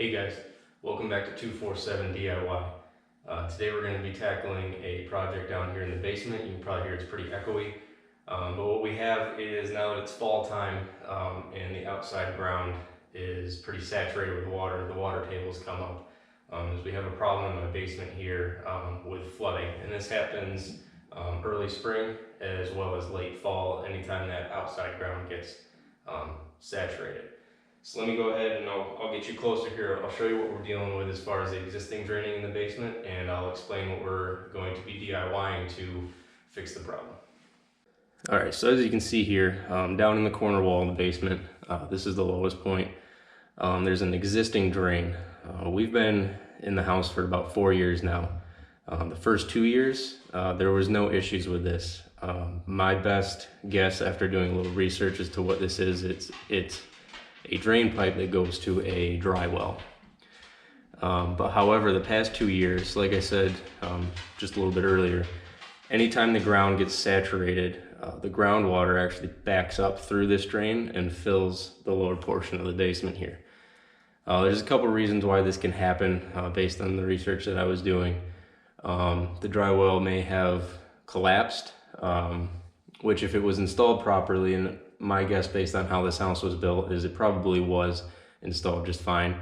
Hey guys, welcome back to 247 DIY. Today we're going to be tackling a project down here in the basement. You can probably hear it's pretty echoey. But what we have is, now that it's fall time and the outside ground is pretty saturated with water, the water tables come up. As we have a problem in my basement here with flooding, and this happens early spring as well as late fall, anytime that outside ground gets saturated. So let me go ahead and I'll get you closer here. I'll show you what we're dealing with as far as the existing draining in the basement, and I'll explain what we're going to be DIYing to fix the problem. Alright, so as you can see here, down in the corner wall of the basement, this is the lowest point. There's an existing drain. We've been in the house for about 4 years now. The first 2 years, there was no issues with this. My best guess after doing a little research as to what this is, it's a drain pipe that goes to a dry well. But however, the past 2 years, like I said just a little bit earlier, anytime the ground gets saturated, the groundwater actually backs up through this drain and fills the lower portion of the basement here. There's a couple reasons why this can happen based on the research that I was doing. The dry well may have collapsed, which if it was installed properly, and my guess based on how this house was built is it probably was installed just fine.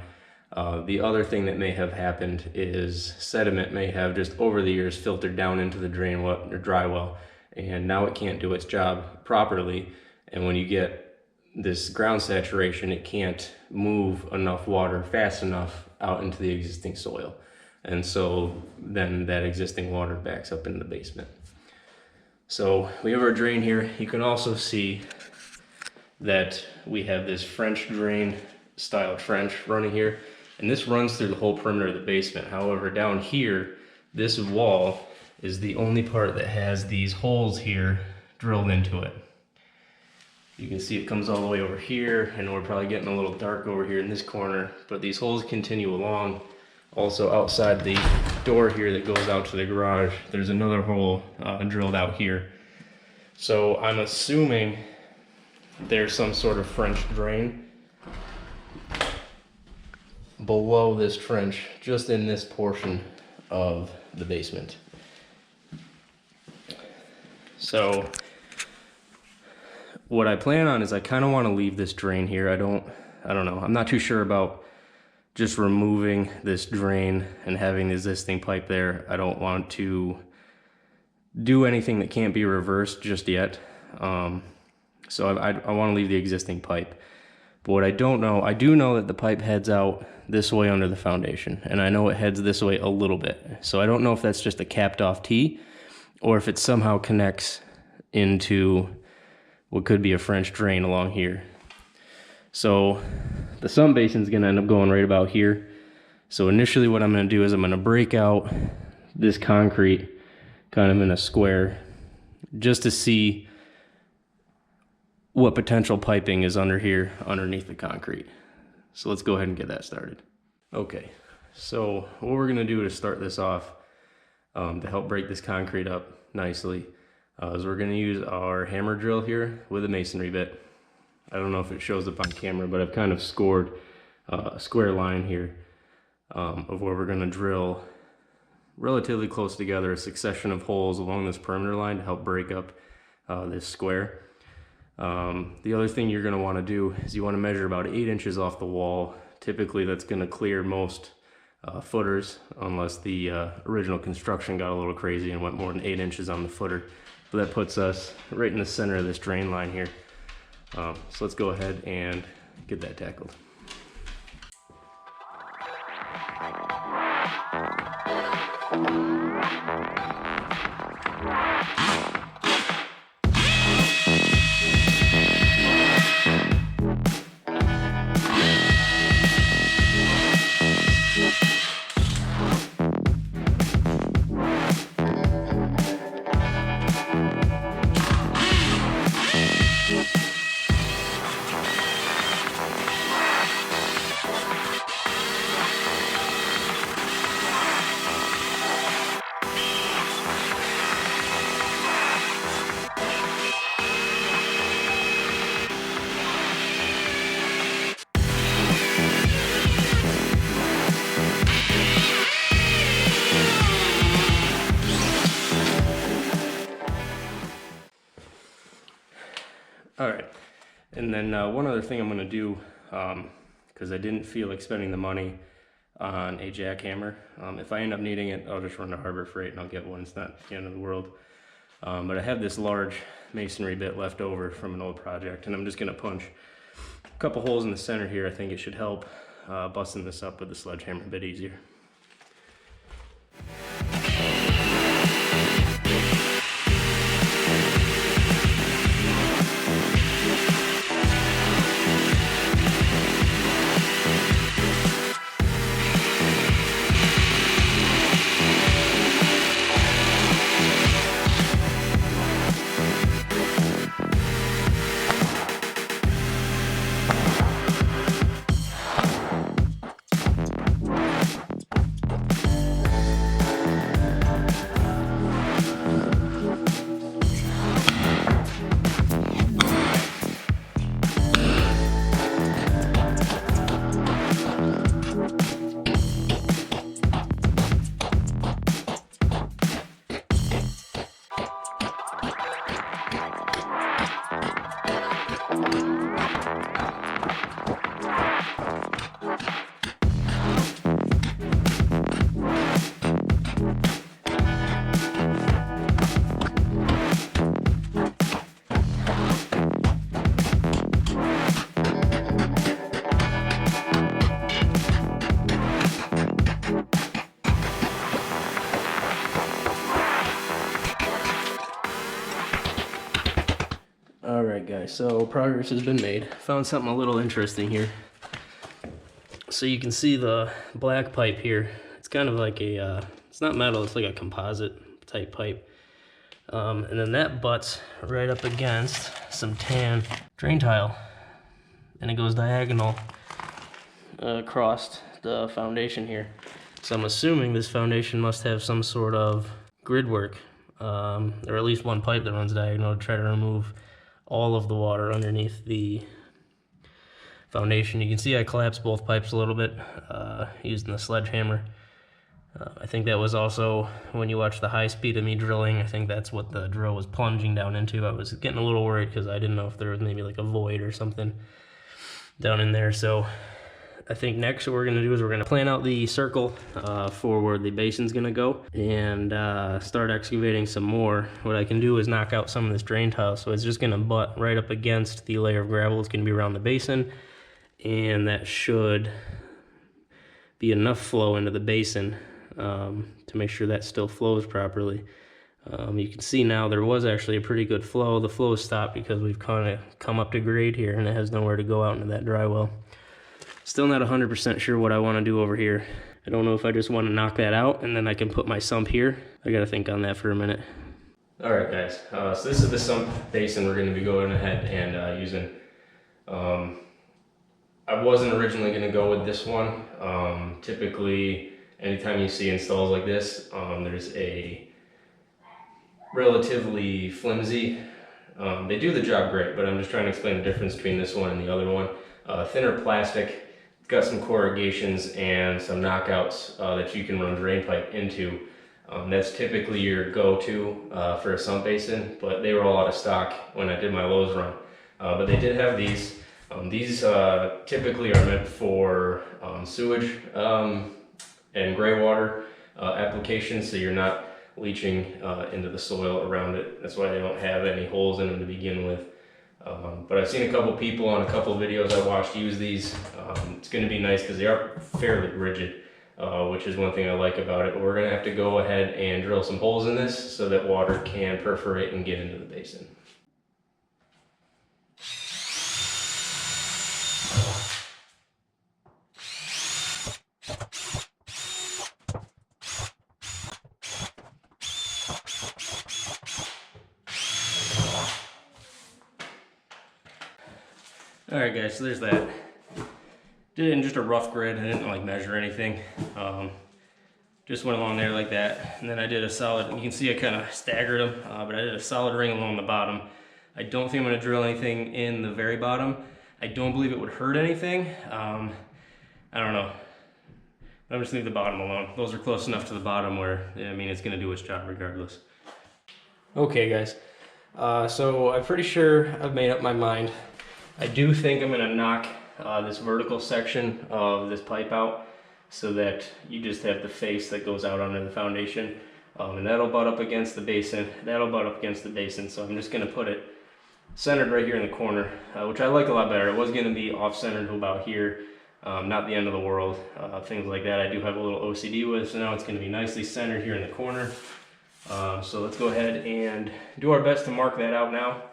The other thing that may have happened is sediment may have just over the years filtered down into the drain well or dry well, and now it can't do its job properly, and when you get this ground saturation, it can't move enough water fast enough out into the existing soil, and so then that existing water backs up into the basement. So we have our drain here. You can also see that we have this French drain style trench running here, and this runs through the whole perimeter of the basement. However, down here, this wall is the only part that has these holes here drilled into it. You can see it comes all the way over here, and we're probably getting a little dark over here in this corner, but these holes continue along. Also outside the door here that goes out to the garage, there's another hole drilled out here. So I'm assuming there's some sort of French drain below this trench, just in this portion of the basement. So what I plan on is I kind of want to leave this drain here. I don't know. I'm not too sure about just removing this drain and having the existing pipe there. I don't want to do anything that can't be reversed just yet. So I want to leave the existing pipe. But what I don't know, I do know that the pipe heads out this way under the foundation, and I know it heads this way a little bit. So I don't know if that's just a capped off T, or if it somehow connects into what could be a French drain along here. So the sump basin is going to end up going right about here. So initially what I'm going to do is I'm going to break out this concrete kind of in a square just to see what potential piping is under here underneath the concrete. So let's go ahead and get that started. Okay, so what we're going to do to start this off to help break this concrete up nicely is we're going to use our hammer drill here with a masonry bit. I don't know if it shows up on camera, but I've kind of scored a square line here of where we're going to drill relatively close together a succession of holes along this perimeter line to help break up this square. The other thing you're going to want to do is you want to measure about 8 inches off the wall. Typically that's going to clear most footers, unless the original construction got a little crazy and went more than 8 inches on the footer. But that puts us right in the center of this drain line here. So let's go ahead and get that tackled. All right, and then one other thing I'm going to do, because I didn't feel like spending the money on a jackhammer. If I end up needing it, I'll just run to Harbor Freight and I'll get one. It's not the end of the world. But I have this large masonry bit left over from an old project, and I'm just going to punch a couple holes in the center here. I think it should help busting this up with the sledgehammer a bit easier. Alright guys, so progress has been made. Found something a little interesting here. So you can see the black pipe here. It's kind of like a, it's not metal, it's like a composite type pipe. And then that butts right up against some tan drain tile. And it goes diagonal across the foundation here. So I'm assuming this foundation must have some sort of grid work, or at least one pipe that runs diagonal to try to remove all of the water underneath the foundation. You can see I collapsed both pipes a little bit using the sledgehammer. I think that was also when you watch the high speed of me drilling, I think that's what the drill was plunging down into. I was getting a little worried because I didn't know if there was maybe like a void or something down in there. So I think next what we're going to do is we're going to plan out the circle for where the basin's going to go and start excavating some more. What I can do is knock out some of this drain tile, so it's just going to butt right up against the layer of gravel. It's going to be around the basin, and that should be enough flow into the basin to make sure that still flows properly. You can see now there was actually a pretty good flow. The flow stopped because we've kind of come up to grade here and it has nowhere to go out into that dry well. Still not 100% sure what I want to do over here. I don't know if I just want to knock that out and then I can put my sump here. I got to think on that for a minute. Alright guys, so this is the sump basin we're going to be going ahead and using. I wasn't originally going to go with this one. Typically, anytime you see installs like this, there's a relatively flimsy, they do the job great, but I'm just trying to explain the difference between this one and the other one. Thinner plastic, got some corrugations and some knockouts that you can run drain pipe into. That's typically your go-to for a sump basin, but they were all out of stock when I did my Lowe's run. But they did have these. These typically are meant for sewage and gray water applications, so you're not leaching into the soil around it. That's why they don't have any holes in them to begin with. But I've seen a couple people on a couple videos I watched use these. It's going to be nice because they are fairly rigid, which is one thing I like about it. But we're going to have to go ahead and drill some holes in this so that water can perforate and get into the basin. Alright guys, so there's that. Did it in just a rough grid. I didn't like measure anything. Just went along there like that. And then I did a solid, you can see I kind of staggered them, but I did a solid ring along the bottom. I don't think I'm going to drill anything in the very bottom. I don't believe it would hurt anything. I don't know. I'm just leave the bottom alone. Those are close enough to the bottom where, I mean, it's going to do its job regardless. Okay guys, So I'm pretty sure I've made up my mind. I do think I'm gonna knock this vertical section of this pipe out so that you just have the face that goes out onto the foundation. And that'll butt up against the basin. That'll butt up against the basin. So I'm just gonna put it centered right here in the corner, which I like a lot better. It was gonna be off-centered to about here, not the end of the world. Things like that I do have a little OCD with, so now it's gonna be nicely centered here in the corner. So let's go ahead and do our best to mark that out now,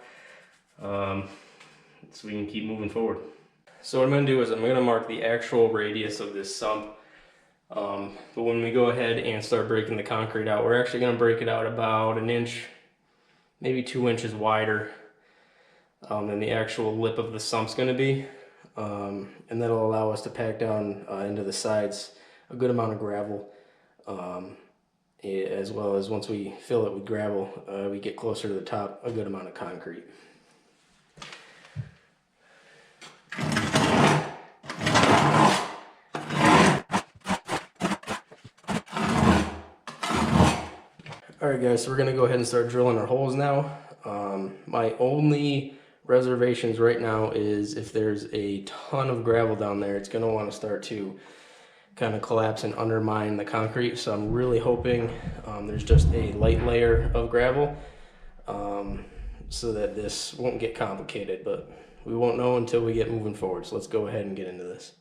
so we can keep moving forward. So what I'm going to do is I'm going to mark the actual radius of this sump, but when we go ahead and start breaking the concrete out, we're actually going to break it out about an inch, maybe 2 inches wider than the actual lip of the sump's going to be, and that'll allow us to pack down into the sides a good amount of gravel. As well as once we fill it with gravel, we get closer to the top, a good amount of concrete. Alright guys, so we're going to go ahead and start drilling our holes now. My only reservations right now is if there's a ton of gravel down there, it's going to want to start to kind of collapse and undermine the concrete. So I'm really hoping there's just a light layer of gravel so that this won't get complicated, but we won't know until we get moving forward. So let's go ahead and get into this.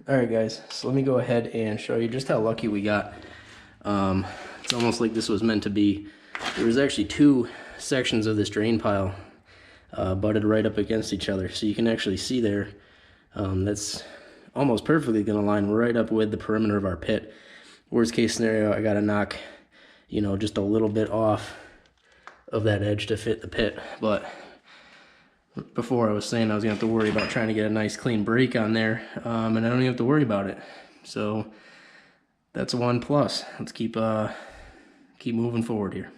Alright guys, so let me go ahead and show you just how lucky we got. It's almost like this was meant to be. There was actually two sections of this drain pile butted right up against each other. So you can actually see there, that's almost perfectly going to line right up with the perimeter of our pit. Worst case scenario, I got to knock, you know, just a little bit off of that edge to fit the pit. But before I was saying I was gonna have to worry about trying to get a nice clean break on there, and I don't even have to worry about it. So that's a 1+. Let's keep moving forward here.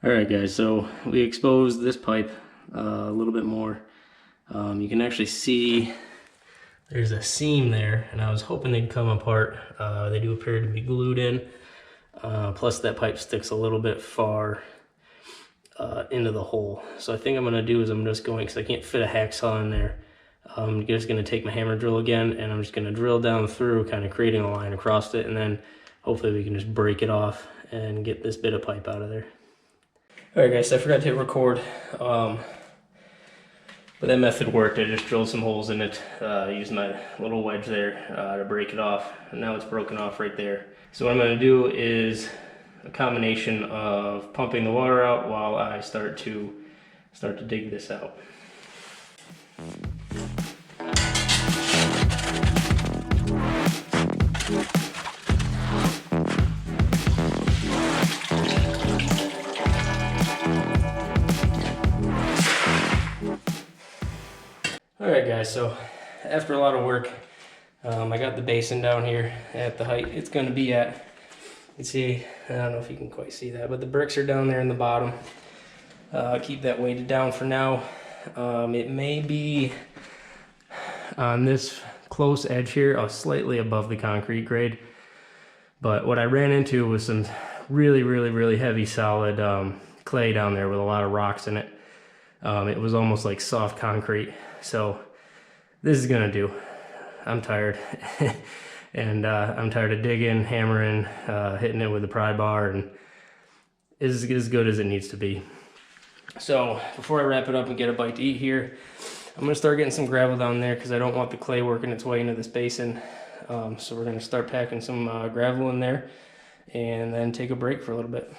Alright guys, so we exposed this pipe a little bit more. You can actually see there's a seam there, and I was hoping they'd come apart. They do appear to be glued in, plus that pipe sticks a little bit far into the hole. So I think I'm going to do is I'm just going, because I can't fit a hacksaw in there, I'm just going to take my hammer drill again, and I'm just going to drill down through, kind of creating a line across it, and then hopefully we can just break it off and get this bit of pipe out of there. Alright guys, so I forgot to hit record, but that method worked. I just drilled some holes in it, used my little wedge there to break it off, and now it's broken off right there. So what I'm going to do is a combination of pumping the water out while I start to dig this out. Alright guys, so after a lot of work, I got the basin down here at the height it's going to be at. can see, I don't know if you can quite see that, but the bricks are down there in the bottom. Keep that weighted down for now. It may be on this close edge here, slightly above the concrete grade. But what I ran into was some really heavy solid clay down there with a lot of rocks in it. It was almost like soft concrete. So this is gonna do. I'm tired. And I'm tired of digging, hammering, hitting it with a pry bar, and it's as good as it needs to be. So before I wrap it up and get a bite to eat here, I'm gonna start getting some gravel down there because I don't want the clay working its way into this basin. So we're gonna start packing some gravel in there and then take a break for a little bit.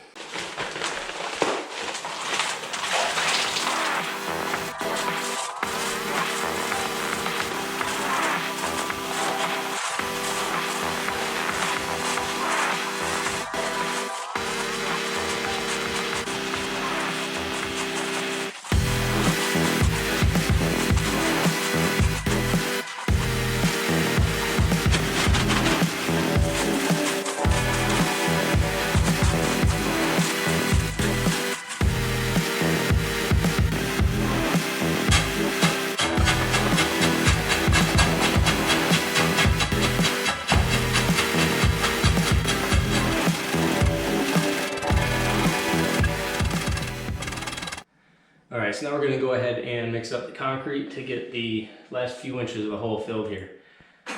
Alright, so now we're going to go ahead and mix up the concrete to get the last few inches of the hole filled here.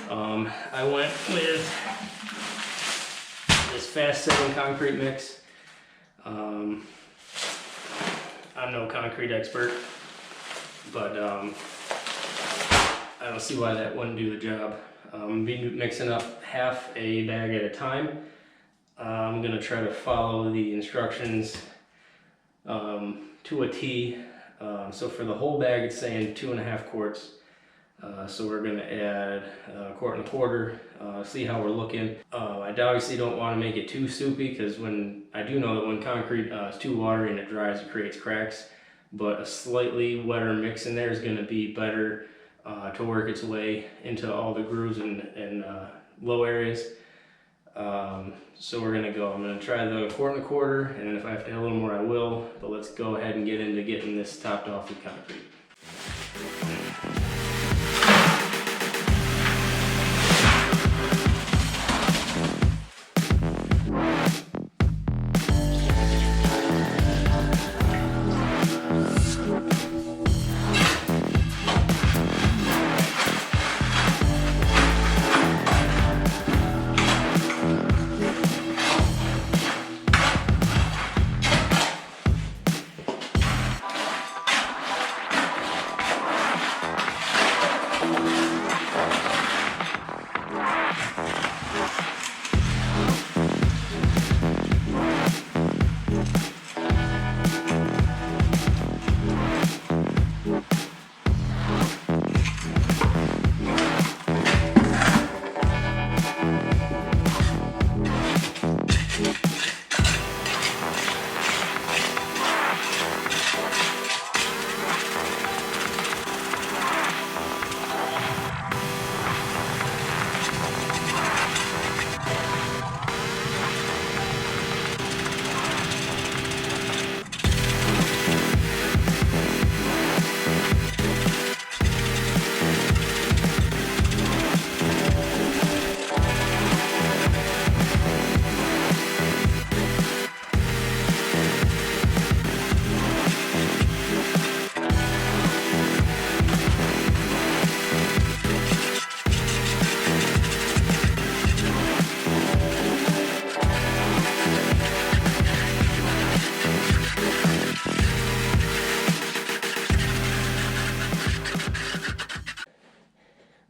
I went with this fast setting concrete mix. I'm no concrete expert, but I don't see why that wouldn't do the job. I'm mixing up half a bag at a time. I'm going to try to follow the instructions to a T. So for the whole bag, it's saying 2.5 quarts. So we're going to add 1.25 quarts, see how we're looking. I obviously don't want to make it too soupy, because I do know that when concrete is too watery and it dries, it creates cracks. But a slightly wetter mix in there is going to be better to work its way into all the grooves and low areas. So we're gonna go. I'm gonna try the 1.25 quarts, and then if I have to add a little more, I will. But let's go ahead and get into getting this topped off with concrete.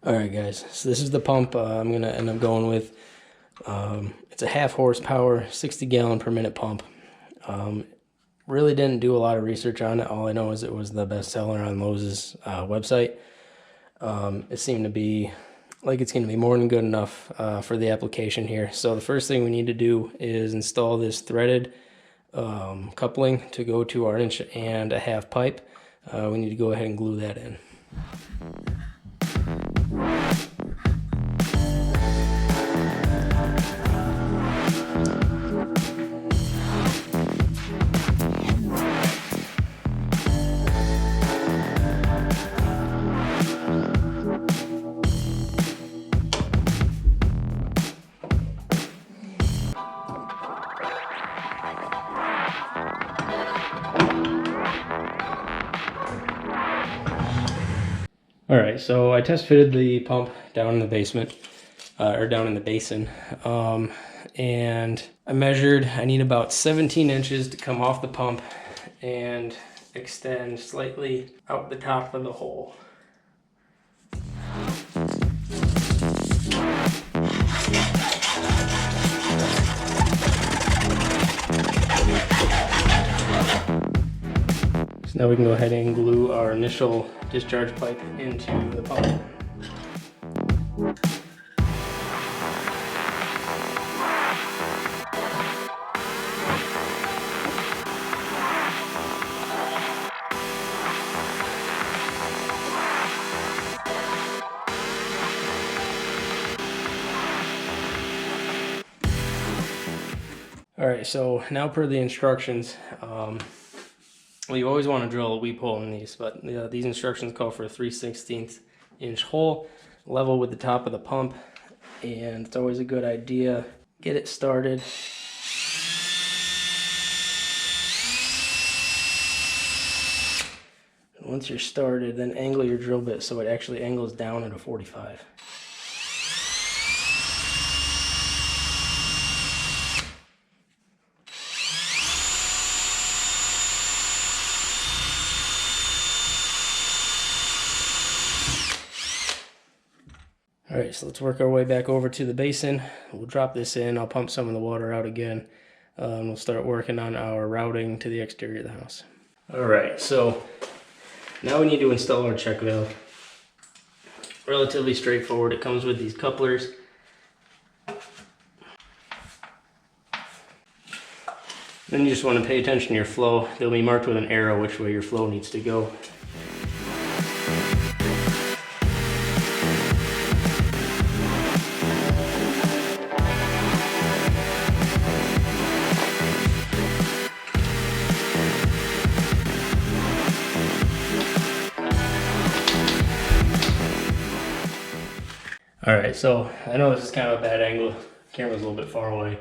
Alright guys, so this is the pump I'm going to end up going with. It's a 1/2 horsepower, 60 gallon per minute pump. Really didn't do a lot of research on it. All I know is it was the best seller on Lowe's website. It seemed to be like it's going to be more than good enough for the application here. So the first thing we need to do is install this threaded coupling to go to our 1.5-inch pipe. We need to go ahead and glue that in. All right, so I test fitted the pump down in the basement, or down in the basin. And I measured, I need about 17 inches to come off the pump and extend slightly out the top of the hole. So now we can go ahead and glue our initial discharge pipe into the pump. All right, so now per the instructions, well, you always want to drill a weep hole in these, but these instructions call for a 3/16 inch hole, level with the top of the pump, and it's always a good idea. Get it started. Once you're started, then angle your drill bit so it actually angles down at a 45. All right, so let's work our way back over to the basin. We'll drop this in. I'll pump some of the water out again. We'll start working on our routing to the exterior of the house. All right, so now we need to install our check valve. Relatively straightforward. It comes with these couplers. Then you just want to pay attention to your flow. They'll be marked with an arrow which way your flow needs to go. All right, so I know this is kind of a bad angle. Camera's a little bit far away,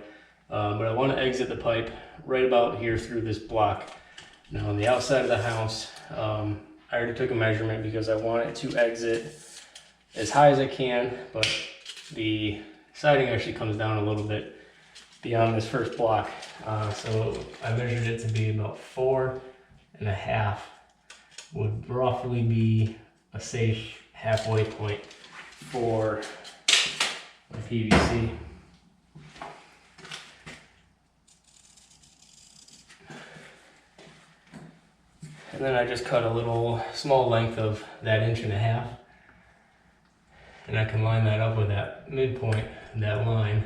but I want to exit the pipe right about here through this block. Now on the outside of the house, I already took a measurement because I want it to exit as high as I can, but the siding actually comes down a little bit beyond this first block. So I measured it to be about 4.5 would roughly be a safe halfway point for my PVC. And then I just cut a little small length of that 1.5 inches, and I can line that up with that midpoint, that line.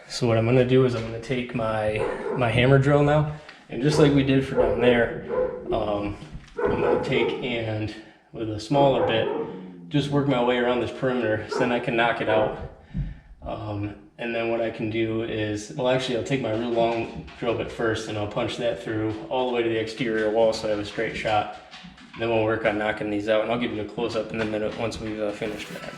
So what I'm going to do is I'm going to take my hammer drill now, and just like we did for down there, I'm going to take and with a smaller bit, just work my way around this perimeter so then I can knock it out. And then what I can do is, well actually I'll take my real long drill bit first and I'll punch that through all the way to the exterior wall so I have a straight shot. Then we'll work on knocking these out, and I'll give you a close-up in a minute once we've finished that.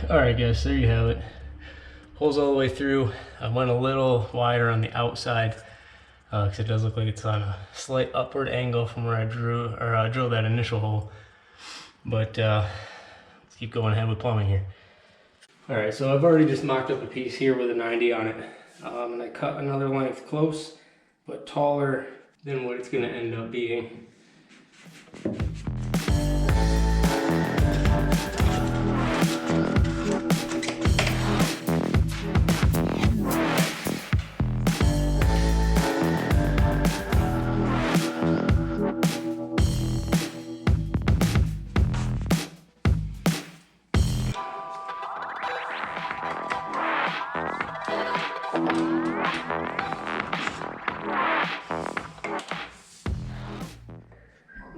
Alright guys, there you have it. Holes all the way through. I went a little wider on the outside because it does look like it's on a slight upward angle from where I drilled that initial hole. But let's keep going ahead with plumbing here. Alright, so I've already just mocked up a piece here with a 90 on it. And I cut another length close, but taller than what it's going to end up being.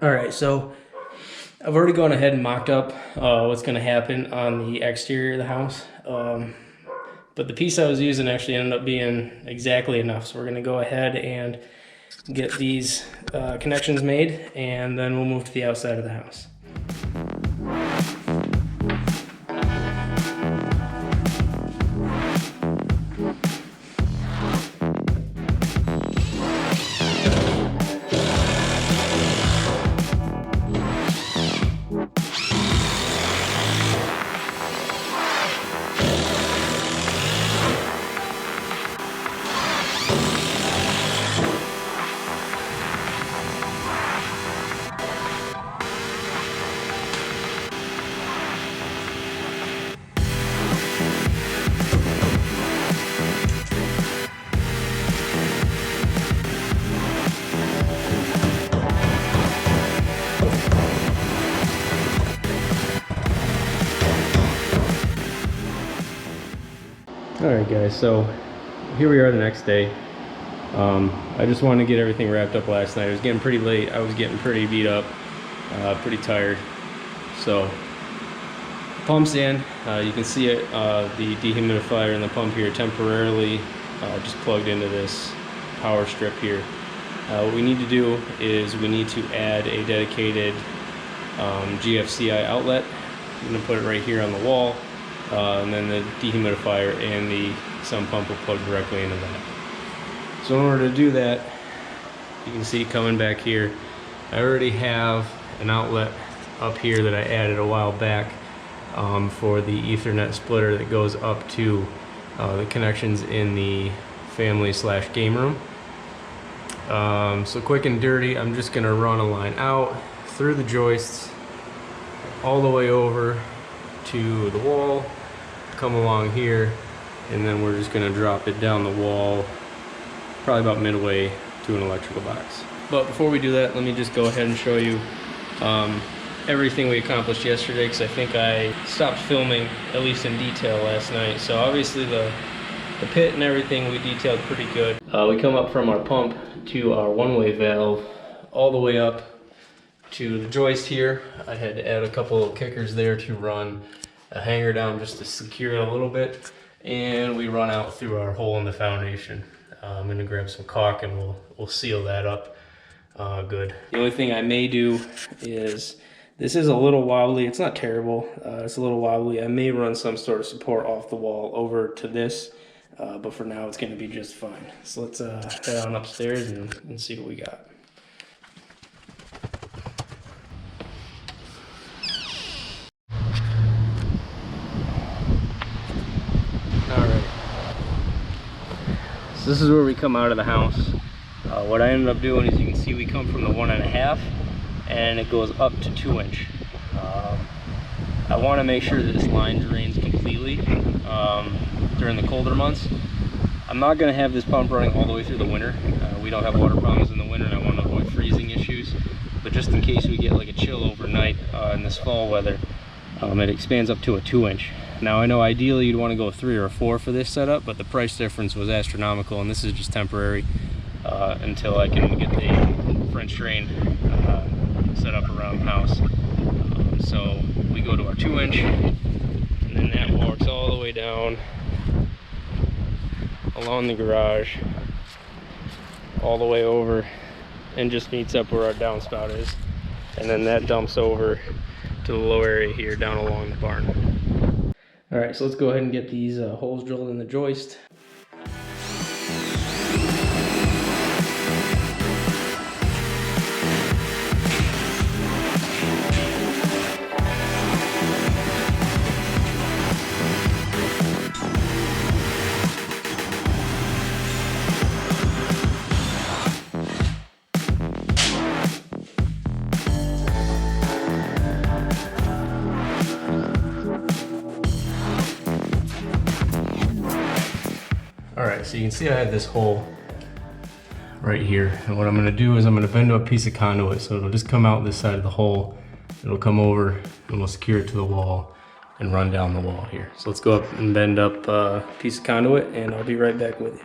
All right, so I've already gone ahead and mocked up what's going to happen on the exterior of the house. But the piece I was using actually ended up being exactly enough. So we're gonna go ahead and get these connections made, and then we'll move to the outside of the house. Alright guys, so here we are the next day. I just wanted to get everything wrapped up last night. It was getting pretty late. I was getting pretty beat up, pretty tired. So, pump's in. You can see it, the dehumidifier and the pump here temporarily just plugged into this power strip here. What we need to do is we need to add a dedicated GFCI outlet. I'm going to put it right here on the wall. And then the dehumidifier and the sump pump will plug directly into that. So in order to do that, you can see coming back here, I already have an outlet up here that I added a while back for the Ethernet splitter that goes up to the connections in the family/game room. So quick and dirty, I'm just gonna run a line out through the joists all the way over to the wall, come along here, and then we're just going to drop it down the wall probably about midway to an electrical box. But before we do that, let me just go ahead and show you everything we accomplished yesterday, because I think I stopped filming at least in detail last night. So obviously the pit and everything we detailed pretty good. We come up from our pump to our one-way valve all the way up to the joist here. I had to add a couple of kickers there to run a hanger down just to secure it a little bit, and we run out through our hole in the foundation. I'm gonna grab some caulk and we'll seal that up good. The only thing I may do is, this is a little wobbly. It's not terrible. It's a little wobbly. I may run some sort of support off the wall over to this, but for now it's gonna be just fine. So let's head on upstairs and see what we got. So this is where we come out of the house. What I ended up doing is, you can see we come from the 1.5 and it goes up to 2 inch. I want to make sure that this line drains completely during the colder months. I'm not going to have this pump running all the way through the winter. We don't have water problems in the winter, and I want to avoid freezing issues. But just in case we get like a chill overnight in this fall weather, it expands up to a 2 inch. Now I know ideally you'd want to go 3 or 4 for this setup, but the price difference was astronomical, and this is just temporary until I can get the French drain set up around the house. So we go to our 2 inch, and then that walks all the way down along the garage, all the way over, and just meets up where our downspout is. And then that dumps over to the low area here down along the barn. All right, so let's go ahead and get these holes drilled in the joist. Alright, so you can see I have this hole right here, and what I'm going to do is I'm going to bend up a piece of conduit so it'll just come out this side of the hole. It'll come over and we'll secure it to the wall and run down the wall here. So let's go up and bend up a piece of conduit, and I'll be right back with you.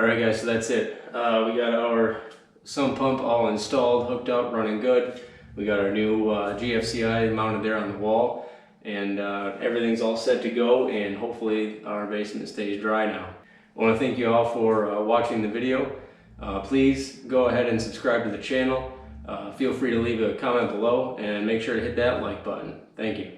Alright guys, so that's it. We got our sump pump all installed, hooked up, running good. We got our new GFCI mounted there on the wall, and everything's all set to go, and hopefully our basement stays dry now. I want to thank you all for watching the video. Please go ahead and subscribe to the channel. Feel free to leave a comment below and make sure to hit that like button. Thank you.